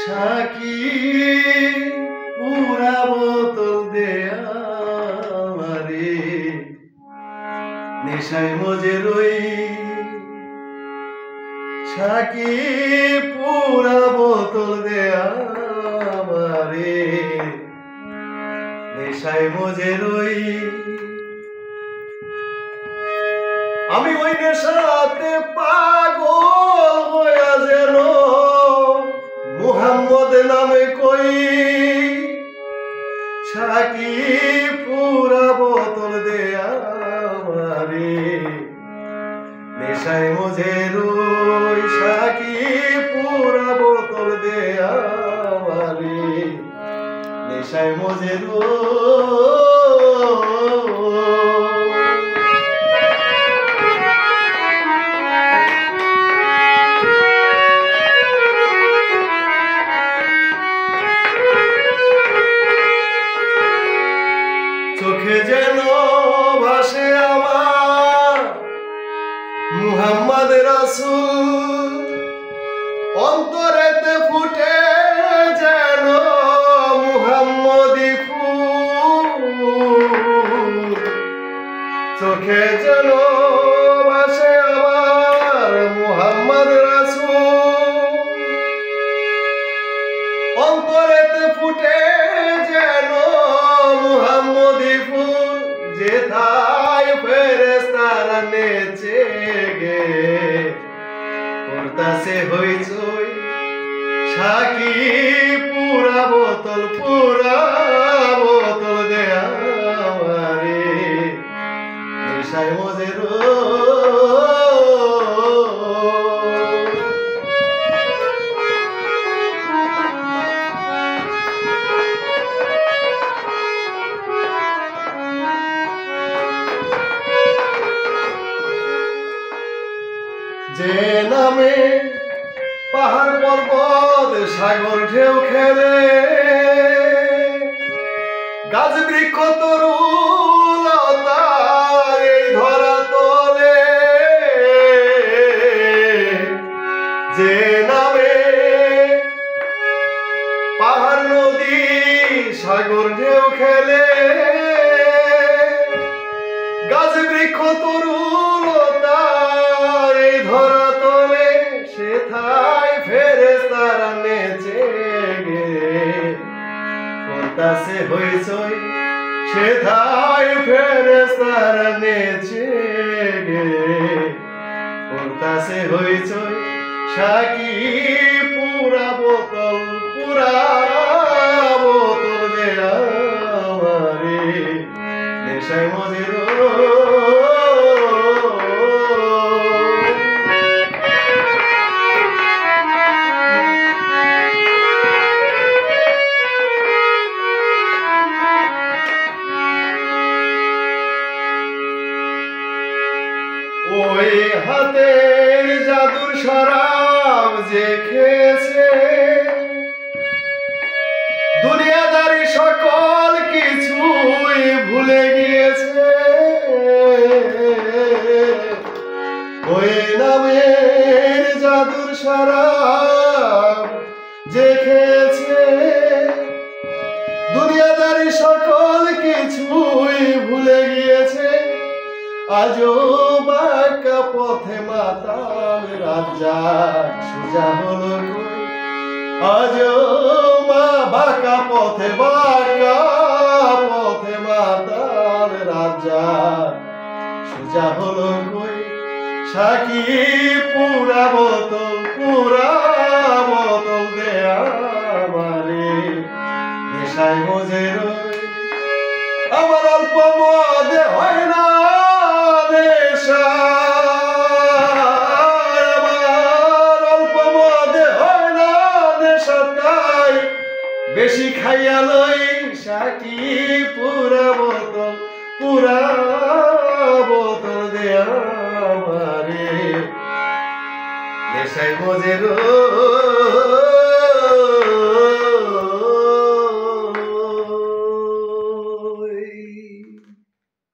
Psaki পুরা বোতল দেয়া আমারে নেশায় মজে রই। সাকি পুরা বোতল দেয়া আমারে নেশায় মজে রই। আমি ওই নেশাতে পাগল হইয়া যেন মুহাম্মদ নামে কই। সাকি পুরা বোতল দেয়া আমারে নেশায় মজে রই। সাকি পুরা বোতল দেয়া আমারে নেশায় মজে রই। চোখে যেন ভাসে আমার মুহাম্মদ রাসূল, অন্তরেতে ফুটে যেন মুহাম্মদি ফুল। চোখে যেন ভাসে আমার মুহাম্মদ রাসূল, অন্তরেতে ফুটে যেন মুহাম্মদি ফুল। যেথায় ফেরেশতারা নেচে গে করতাছে হইচই। সাকি পুরা বোতল দেয়া আমারে নেশায় মজে রই। যে নামে পাহাড় পর্বত সাগর ঢেউ খেলে, গাছ বৃক্ষ তরুলতা এই ধরা তলে। যে নামে পাহাড় নদী সাগর ঢেউ খেলে, গাছ বৃক্ষ তরুলতা এই ধরা তলে। সেথায় ফেরেশতারা নেচে গে করতাছে হইচই। সেথায় ফেরেশতারা নেচে গে করতাছে হইচই। সাকি পুরা বোতল দেয়া আমারে নেশায় মজে রই। ওই হাতের জাদুর শরাব যে খেয়েছে, দুনিয়াদারি সকল কিছুই ভুলে গিয়েছে। ওই নামের জাদুর শরাব যে খেয়েছে, দুনিয়াদারি সকল কিছুই ভুলে গিয়েছে। আজও বাঁকা পথে মাতাল রাজ্জাক সোজা হলো কই। আজও বাঁকা পথে মাতাল রাজ্জাক সোজা হলো কই। সাকি পুরা বোতল দেয়া আমারে নেশায় মজে রই। আমার অল্প মদে হয় না নেশা, আমার অল্প মদে হয় না নেশা, তাই বেশি খাইয়া লই। সাকি পুরা বোতল দেয়া আমারে নেশায় মজে রই।